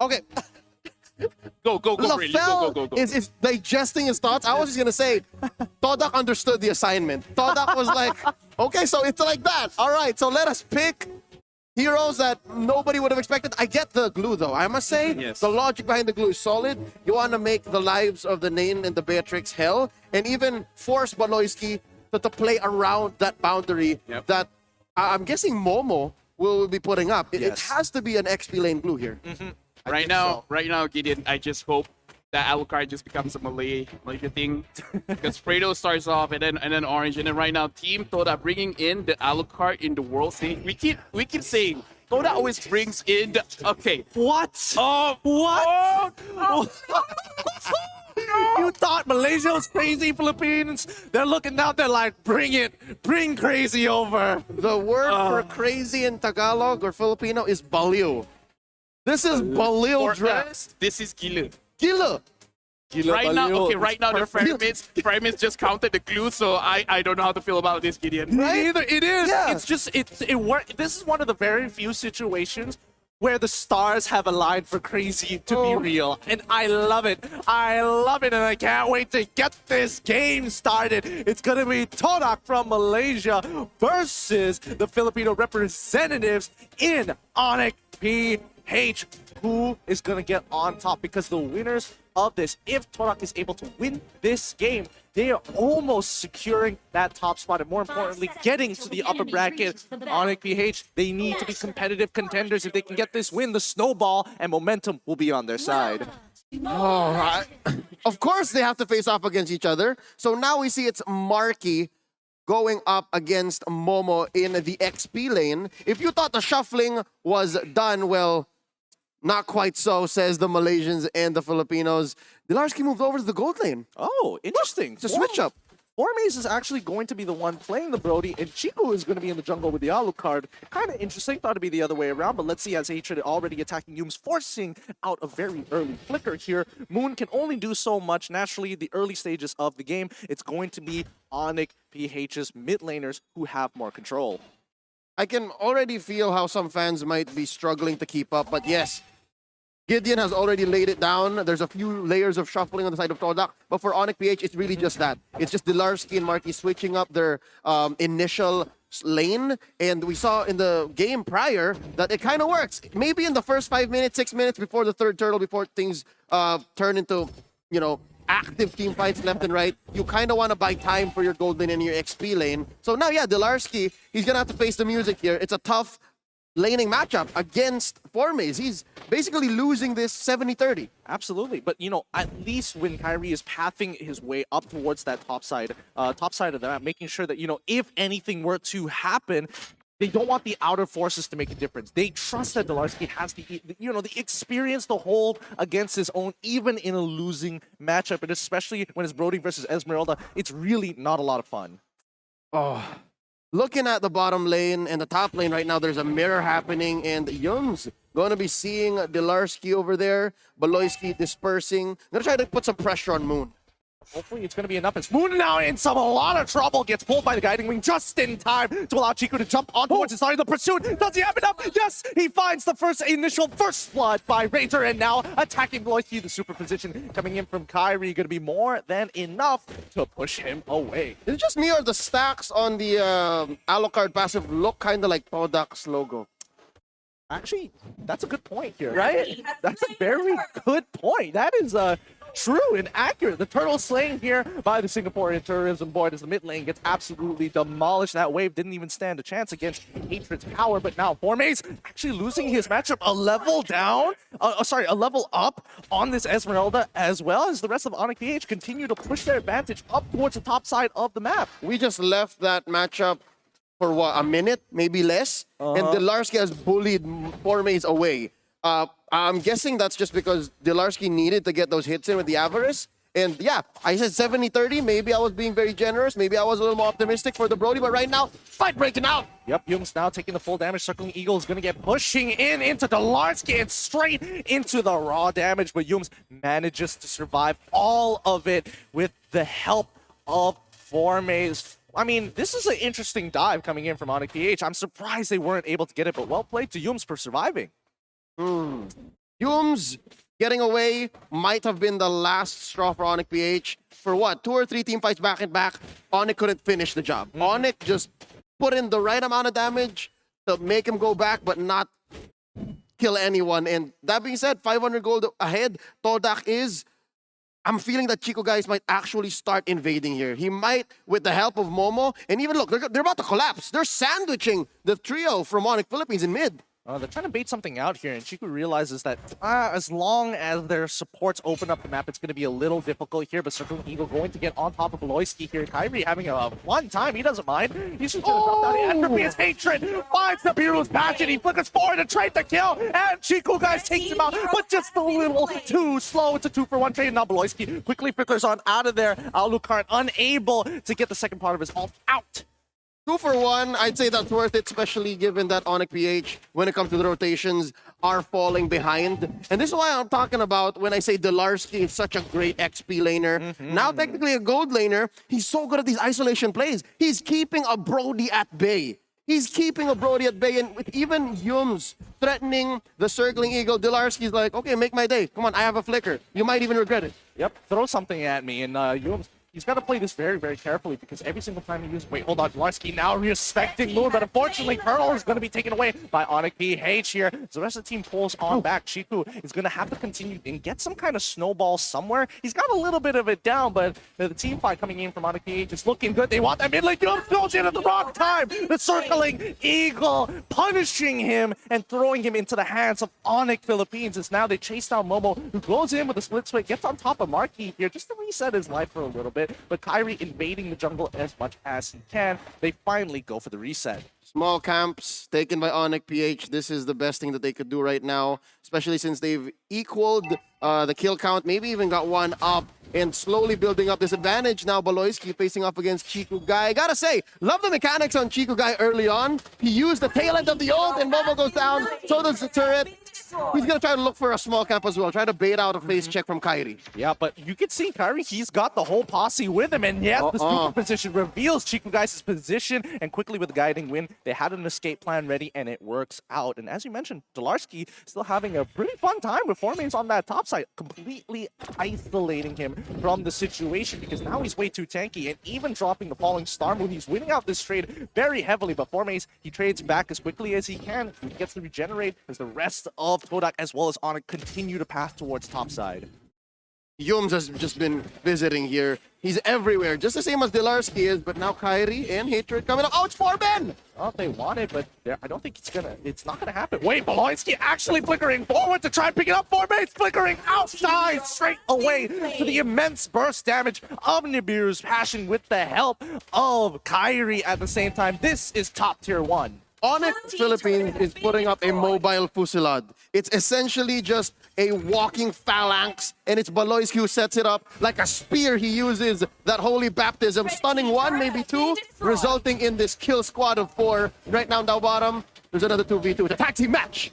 Okay. Go, Brady. Go. Is digesting his thoughts. I was just gonna say, Todak understood the assignment. Todak was like, okay, so it's like that. All right, so let us pick heroes that nobody would have expected. I get the glue, though. I must say, Yes. the logic behind the glue is solid. You want to make the lives of the Nain and the Beatrix hell, and even force Baloyski to play around that boundary that I'm guessing Momo will be putting up. It has to be an XP lane glue here. Right now, Gideon, I just hope that Alucard just becomes a Malay thing. Because Fredo starts off and then Orange, and then right now Team Toda bringing in the Alucard in the world stage. We keep saying Toda always brings in the What? What? You thought Malaysia was crazy, Philippines? They're looking out, they're like, bring it, bring crazy over. The word for crazy in Tagalog or Filipino is baliw. This is baliw draft. This is Gila. Gila. Right now the Pyramids just counted the glue, so I don't know how to feel about this, Gideon. Me either. It is. Yeah. It's just it worked. This is one of the very few situations where the stars have aligned for crazy to be real, and I love it. I love it, and I can't wait to get this game started. It's gonna be Todak from Malaysia versus the Filipino representatives in Onic PH. Who is gonna get on top? Because the winners of this, if Todak is able to win this game, they are almost securing that top spot, and more importantly, getting to the upper bracket. Onic PH, they need to be competitive contenders. If they can get this win, the snowball and momentum will be on their side. All right. Of course, they have to face off against each other. So now we see it's Marky going up against Momo in the XP lane. If you thought the shuffling was done, well, not quite so, says the Malaysians and the Filipinos. Dilarski moved over to the gold lane. Oh, interesting. It's a switch up. Formaze is actually going to be the one playing the Brody, and Chico is going to be in the jungle with the Alucard. Kind of interesting. Thought it'd be the other way around, but let's see, as Hatred already attacking Yums, forcing out a very early flicker here. Moon can only do so much. Naturally, the early stages of the game, it's going to be Onic PH's mid laners who have more control. I can already feel how some fans might be struggling to keep up, but yes, Gideon has already laid it down. There's a few layers of shuffling on the side of Todak, but for Onic PH, it's really just that. It's just Dilarski and Marky switching up their initial lane, and we saw in the game prior that it kind of works. Maybe in the first 5 minutes, 6 minutes before the third turtle, before things turn into, you know, active team fights left and right, you kind of want to buy time for your gold lane and your XP lane. So now, yeah, Dilarski, he's going to have to face the music here. It's a tough laning matchup against Formaze. He's basically losing this 70-30. Absolutely, but you know, at least when Kyrie is pathing his way up towards that top side of the map, making sure that, you know, if anything were to happen, they don't want the outer forces to make a difference. They trust that Dilarski has the experience to hold against his own, even in a losing matchup, and especially when it's Brody versus Esmeralda, it's really not a lot of fun. Oh. Looking at the bottom lane and the top lane right now, there's a mirror happening, and Yums going to be seeing Dilarski over there, Baloyski dispersing. Going to try to put some pressure on Moon. Hopefully it's going to be enough. It's Moon now in a lot of trouble. Gets pulled by the guiding wing just in time to allow Chico to jump on towards and starting the pursuit. Does he have enough? Yes, he finds the first blood by Razor, and now attacking Baloyski. The superposition coming in from Kyrie going to be more than enough to push him away. Is it just me or the stacks on the Alucard passive look kind of like Todak's logo? Actually, that's a good point here, right? That's a very good point. That is true and accurate. The turtle slaying here by the Singaporean tourism board as the mid lane gets absolutely demolished. That wave didn't even stand a chance against Hatred's power, but now Formaze actually losing his matchup a level down, a level up on this Esmeralda, as well as the rest of Onic PH continue to push their advantage up towards the top side of the map. We just left that matchup for what, a minute, maybe less, and Dilarski has bullied Formaze away. I'm guessing that's just because Dilarski needed to get those hits in with the Avarice. And yeah, I said 70-30. Maybe I was being very generous. Maybe I was a little more optimistic for the Brody. But right now, fight breaking out. Yep, Yums now taking the full damage. Circling Eagle is going to get pushing into Dilarski and straight into the raw damage. But Yums manages to survive all of it with the help of Formaze. I mean, this is an interesting dive coming in from Onic PH. I'm surprised they weren't able to get it, but well played to Yums for surviving. Humes getting away might have been the last straw for Onic PH. For what? 2 or 3 team fights back and back, Onic couldn't finish the job. Onic just put in the right amount of damage to make him go back, but not kill anyone. And that being said, 500 gold ahead, Todak is... I'm feeling that Chico guys might actually start invading here. He might, with the help of Momo, and even look, they're about to collapse. They're sandwiching the trio from Onic Philippines in mid. They're trying to bait something out here, and Chiku realizes that as long as their supports open up the map, it's going to be a little difficult here, but Circling Eagle going to get on top of Loiski here. Kyrie having a fun time. He doesn't mind. He's just going to drop down the entropy. His hatred finds the Beerus passion. He flickers forward to trade the kill, and Chiku guys takes him out, but just a little too slow. It's a 2-for-1 trade. Now Loiski quickly flickers on out of there. Alucard unable to get the second part of his ult out. 2 for 1, I'd say that's worth it, especially given that Onic PH, when it comes to the rotations, are falling behind. And this is why I'm talking about when I say Delarski is such a great XP laner. Now technically a gold laner, he's so good at these isolation plays. He's keeping a Brody at bay. He's keeping a Brody at bay, and with even Humes threatening the Circling Eagle, Delarski's like, okay, make my day. Come on, I have a flicker. You might even regret it. Yep, throw something at me, and Humes... He's got to play this very, very carefully because every single time he uses... Wait, hold on. Delarski now respecting Moon, but unfortunately, Pearl is going to be taken away by Onic PH here. So the rest of the team pulls on back. Chiku is going to have to continue and get some kind of snowball somewhere. He's got a little bit of it down, but the team fight coming in from Onic PH is looking good. They want that mid lane. Goes in at the wrong time. The Circling Eagle punishing him and throwing him into the hands of Onic Philippines. As now they chase down Momo, who goes in with a split switch, gets on top of Marquis here just to reset his life for a little bit. But Kyrie invading the jungle as much as he can. They finally go for the reset. Small camps taken by Onic PH. This is the best thing that they could do right now, especially since they've equaled the kill count, maybe even got one up, and slowly building up this advantage. Now Baloyski facing off against Chiku Guy. I gotta say, love the mechanics on Chiku Guy early on. He used the tail end of the ult, and Momo goes down. So does the turret. He's gonna try to look for a small camp as well. Try to bait out a face check from Kyrie. Yeah, but you can see Kyrie, he's got the whole posse with him, and yes, the super position reveals Chiku Guys' position, and quickly with the guiding win, they had an escape plan ready, and it works out. And as you mentioned, Delarski still having a pretty fun time with Formains on that top side, completely isolating him from the situation, because now he's way too tanky, and even dropping the falling star moon, he's winning out this trade very heavily, but Formains, he trades back as quickly as he can. He gets to regenerate as the rest of Todak as well as Onic continue to pass towards topside. Yums has just been visiting here. He's everywhere, just the same as Delarski is, but now Kyrie and Hatred coming up. Oh, it's 4 men! Well, they want it, but I don't think it's not gonna happen. Wait, Baloyski actually flickering forward to try and pick it up. 4 mates flickering outside straight away to the immense burst damage of Nibiru's passion with the help of Kyrie at the same time. This is top tier 1. Onic Philippines is putting up a mobile fusillade. It's essentially just a walking phalanx, and it's Baloyski who sets it up like a spear. He uses that holy baptism, stunning 1, maybe 2, resulting in this kill squad of 4. Right now, down bottom, there's another 2v2. It's a tag team match.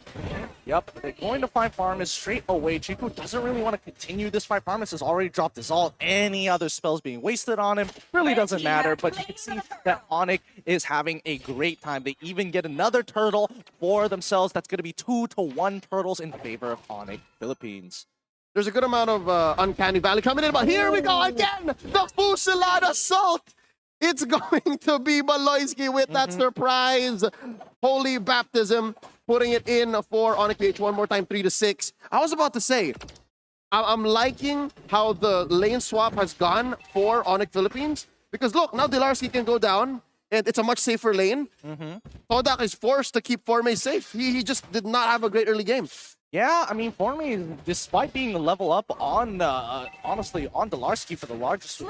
Yep, they're going to find Farmus straight away. Chiku doesn't really want to continue this fight. Farmus has already dropped his ult. Any other spells being wasted on him really doesn't matter, but you can see that Onic is having a great time. They even get another turtle for themselves. That's going to be 2-1 turtles in favor of Onic Philippines. There's a good amount of Uncanny Valley coming in, but here we go again! The fusillade assault! It's going to be Baloyski with that surprise holy baptism, putting it in for Onic PH one more time, 3-6. I was about to say, I'm liking how the lane swap has gone for Onic Philippines, because look, now Delarski can go down, and it's a much safer lane. Todak is forced to keep Forme safe. He just did not have a great early game. Yeah, I mean, for me, despite being a level up on, honestly, on Delarski for the largest, a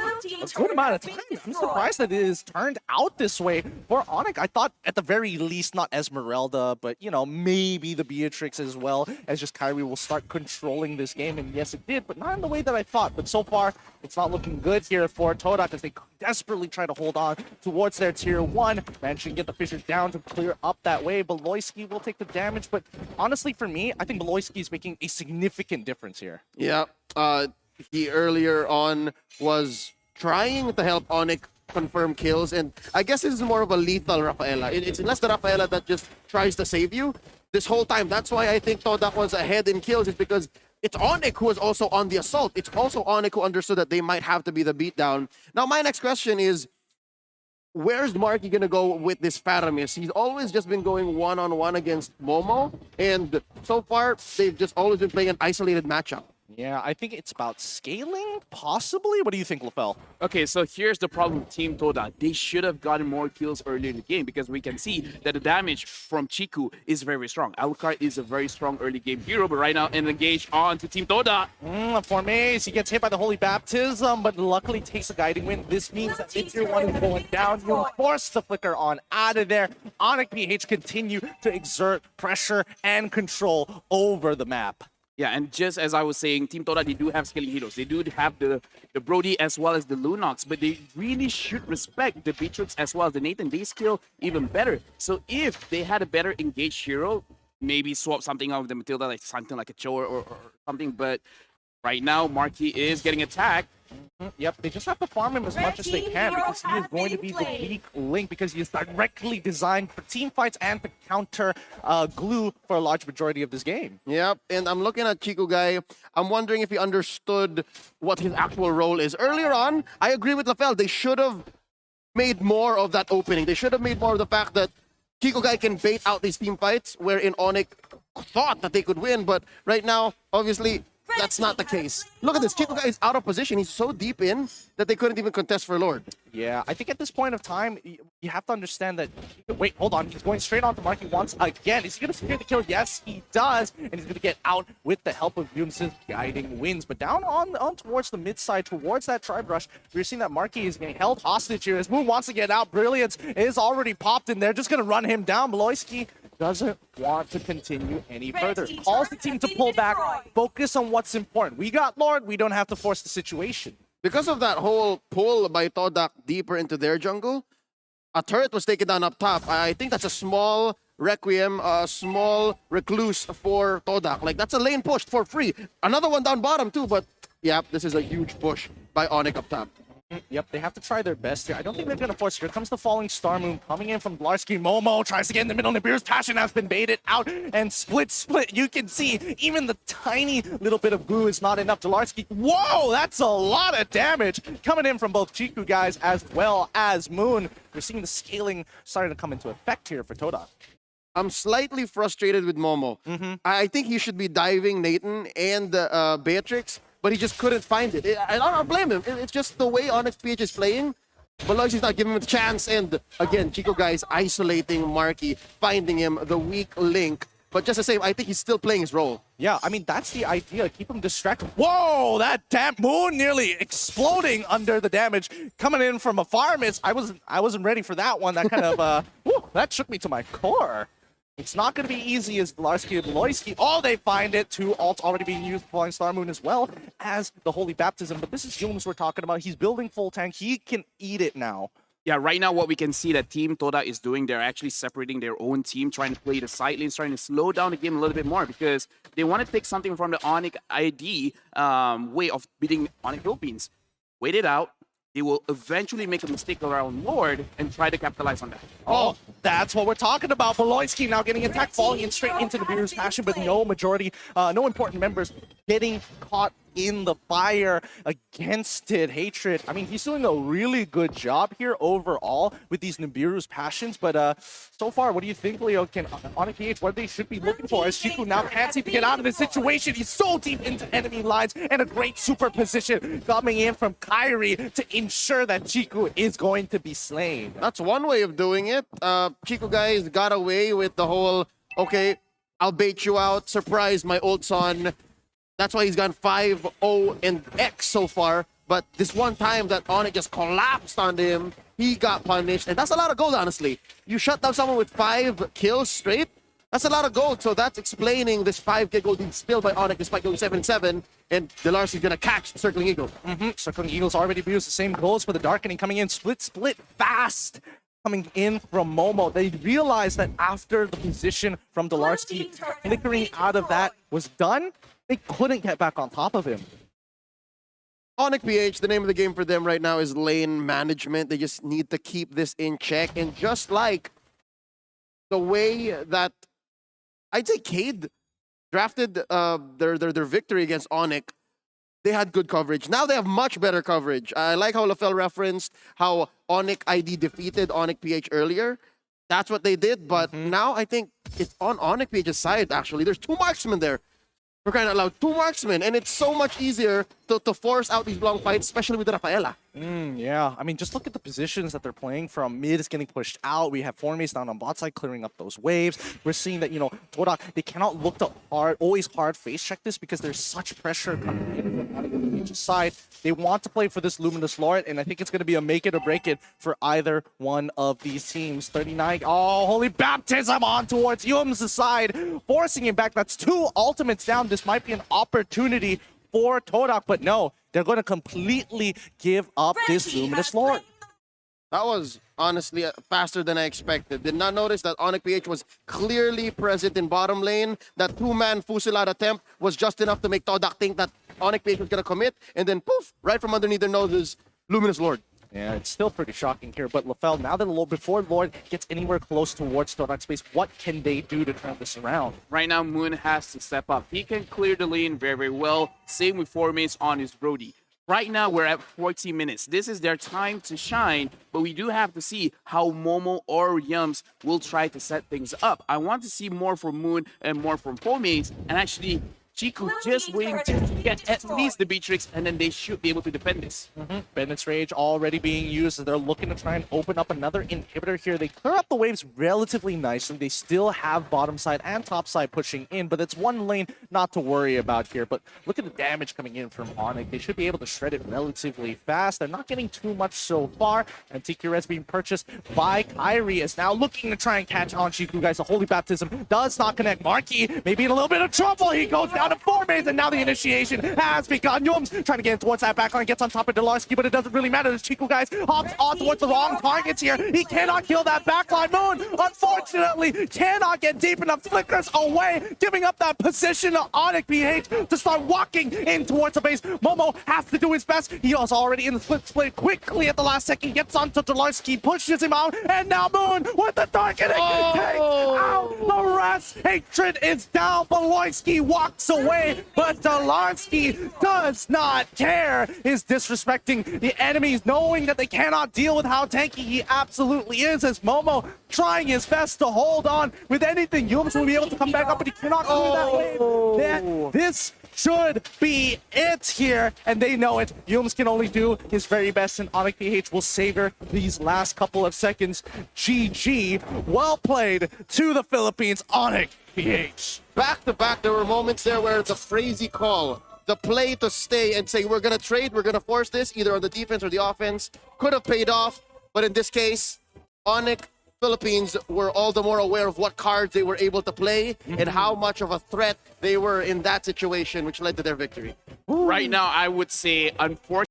good amount of time, I'm surprised that it has turned out this way for Onic. I thought, at the very least, not Esmeralda, but, you know, maybe the Beatrix as well, as just Kyrie will start controlling this game, and yes, it did, but not in the way that I thought. But so far, it's not looking good here for Todak as they desperately try to hold on towards their tier 1. Managing to get the Fissures down to clear up that way. Baloyski will take the damage, but honestly, for me, I think Baloyski is making a significant difference here. Yeah, he earlier on was trying to help Onic confirm kills, and I guess this is more of a lethal Rafaela. It's less the Rafaela that just tries to save you. this whole time. That's why I think Todak was ahead in kills, is because it's Onic who was also on the assault. It's also Onic who understood that they might have to be the beatdown. Now, my next question is, where's Marky gonna go with this Faramis? He's always just been going one-on-one against Momo, and so far, they've just always been playing an isolated matchup. Yeah, I think it's about scaling, possibly. What do you think, LaFell? Okay, so here's the problem with Team Todak. They should have gotten more kills earlier in the game because we can see that the damage from Chiku is very strong. Alucard is a very strong early game hero, but right now engaged on to Team Todak. Formace, he gets hit by the Holy Baptism, but luckily takes a guiding win. This means that if your one is going down, you'll force the flicker on out of there. Onic PH continue to exert pressure and control over the map. Yeah, and just as I was saying, Team Todak, they do have scaling heroes. They do have the Brody as well as the Lunox, but they really should respect the Beatrix as well as the Nathan. They skill even better. So if they had a better engaged hero, maybe swap something out with the Matilda, like something like a Cho or something. But right now, Marky is getting attacked. Yep, they just have to farm him as much as they can because he is going to be the weak link because he is directly designed for team fights and to counter glue for a large majority of this game. Yep, and I'm looking at Chico Guy. I'm wondering if he understood what his actual role is. Earlier on, I agree with LaFell. They should have made more of that opening. They should have made more of the fact that Chico Guy can bait out these team fights wherein Onic thought that they could win, but right now, obviously, that's not the case. Look at this. Chico Guy is out of position. He's so deep in that they couldn't even contest for Lord. Yeah, I think at this point of time, you have to understand that... Wait, hold on. He's going straight on to Marky once again. Is he going to secure the kill? Yes, he does. And he's going to get out with the help of Yunus' guiding wins. But down on towards the mid side, towards that tribe rush, we're seeing that Marky is getting held hostage here. As Moon wants to get out. Brilliance is already popped in there. Just going to run him down. Beloyski doesn't want to continue any further. Calls the team to pull back, focus on what's important. We got Lord, we don't have to force the situation. Because of that whole pull by Todak deeper into their jungle, a turret was taken down up top. I think that's a small Requiem, a small Recluse for Todak. Like, that's a lane push for free. Another one down bottom too, but yeah, this is a huge push by Onic up top. Yep, they have to try their best here. I don't think they're going to force. Here comes the falling Star Moon coming in from Blarski. Momo tries to get in the middle. Nibiru's passion has been baited out and split. You can see even the tiny little bit of glue is not enough. Delarski, whoa, that's a lot of damage coming in from both Chiku guys as well as Moon. We're seeing the scaling starting to come into effect here for Todak. I'm slightly frustrated with Momo. I think he should be diving Nathan and Beatrix, but he just couldn't find it. I don't blame him. It's just the way Onyx PH is playing. Beloyski's not giving him a chance. And again, Chico Guy is isolating Marky, finding him the weak link. But just the same, I think he's still playing his role. Yeah, I mean, that's the idea. Keep him distracted. Whoa, that damn Moon nearly exploding under the damage coming in from a Farmist. I wasn't ready for that one. That kind of, whew, that shook me to my core. It's not going to be easy as Larski and Beloyski. Oh, they find it. Two ults already being used, Falling Star Moon as well as the Holy Baptism. But this is Yunus we're talking about. He's building full tank. He can eat it now. Yeah, right now what we can see that Team Todak is doing, they're actually separating their own team, trying to play the side lanes, trying to slow down the game a little bit more because they want to take something from the Onic ID way of beating Onic Philippines. Wait it out. They will eventually make a mistake around Lord and try to capitalize on that. Oh, that's what we're talking about. Beloyski now getting attacked, falling in straight into the Beer's passion, but no important members getting caught in the fire against it. Hatred. I mean, he's doing a really good job here overall with these Nibiru's passions, but so far, what do you think, Leo? Can Onic PH, what they should be looking for as Chiku now can't seem to get out of this situation. He's so deep into enemy lines and a great superposition coming in from Kyrie to ensure that Chiku is going to be slain. That's one way of doing it. Chico guys got away with the whole, okay, I'll bait you out, surprise my old son. That's why he's gone 5-0 and X so far. But this one time that Onic just collapsed on him, he got punished. And that's a lot of gold, honestly. You shut down someone with 5 kills straight, that's a lot of gold. So that's explaining this 5k gold being spilled by Onic despite going 7-7. And Delarcy's gonna catch Circling Eagle. Circling Eagle's already used the same goals for the Darkening coming in. Split fast. Coming in from Momo. They realized that after the position from Delarski flickering out of that was done, they couldn't get back on top of him. Onic PH, the name of the game for them right now is lane management. They just need to keep this in check. And just like the way that I'd say Cade drafted their victory against Onic. They had good coverage. Now they have much better coverage. I like how LaFell referenced how Onic ID defeated Onic PH earlier. That's what they did, but now I think it's on Onic PH's side, actually. There's 2 marksmen there. We're kind of allowed 2 marksmen, and it's so much easier to force out these long fights, especially with Rafaela. Yeah, I mean, just look at the positions that they're playing from. Mid is getting pushed out. We have Formace down on bot side clearing up those waves. We're seeing that, Todak, they cannot look to always hard face check this because there's such pressure coming in from each side. They want to play for this Luminous Lord, and I think it's going to be a make it or break it for either one of these teams. 39, oh, Holy Baptism on towards Yum's side, forcing him back. That's 2 ultimates down. This might be an opportunity for Todak, but no, they're going to completely give up this Luminous Lord. That was honestly faster than I expected. Did not notice that Onic PH was clearly present in bottom lane. That 2-man fusillade attempt was just enough to make Todak think that Onic PH was going to commit, and then poof, right from underneath their noses, Luminous Lord. Yeah, it's still pretty shocking here, but LaFell, now that before Lord gets anywhere close towards Todak's space, what can they do to turn this around? Right now, Moon has to step up. He can clear the lane very, very well. Same with Formace on his Brody. Right now, we're at 40 minutes. This is their time to shine, but we do have to see how Momo or Yums will try to set things up. I want to see more from Moon and more from Formace, and actually Chiku just waiting to get at least the Beatrix, and then they should be able to defend this. Bennett's Rage already being used, as they're looking to try and open up another inhibitor here. They clear up the waves relatively nicely. They still have bottom side and top side pushing in, but it's one lane not to worry about here. But look at the damage coming in from Onic. They should be able to shred it relatively fast. They're not getting too much so far, and TQRS being purchased by Kyrie is now looking to try and catch on Chiku, guys. The Holy Baptism does not connect. Marky maybe in a little bit of trouble. He goes down to 4 mains, and now the initiation has begun. Yums trying to get in towards that backline, gets on top of Delarski, but it doesn't really matter. This Chiku, guys, hops on towards the wrong targets here. He cannot kill that backline. Moon, unfortunately, cannot get deep enough. Flickers away, giving up that position to Onic PH to start walking in towards the base. Momo has to do his best. He was already in the split quickly at the last second, gets onto Delarski, pushes him out, and now Moon with the targeting. Take out the rest. Hatred is down. Beloyski walks away, but Delarski does not care. Is disrespecting the enemies, knowing that they cannot deal with how tanky he absolutely is, as Momo trying his best to hold on with anything. Yums will be able to come back up, but he cannot clear that wave. This should be it here, and they know it. Yums can only do his very best, and Onic PH will savor these last couple of seconds. GG. Well played to the Philippines, Onic PH. Back to back, there were moments there where the crazy call, the play to stay and say, we're going to trade, we're going to force this, either on the defense or the offense, could have paid off. But in this case, Onic Philippines were all the more aware of what cards they were able to play and how much of a threat they were in that situation, which led to their victory. Right now, I would say, unfortunately,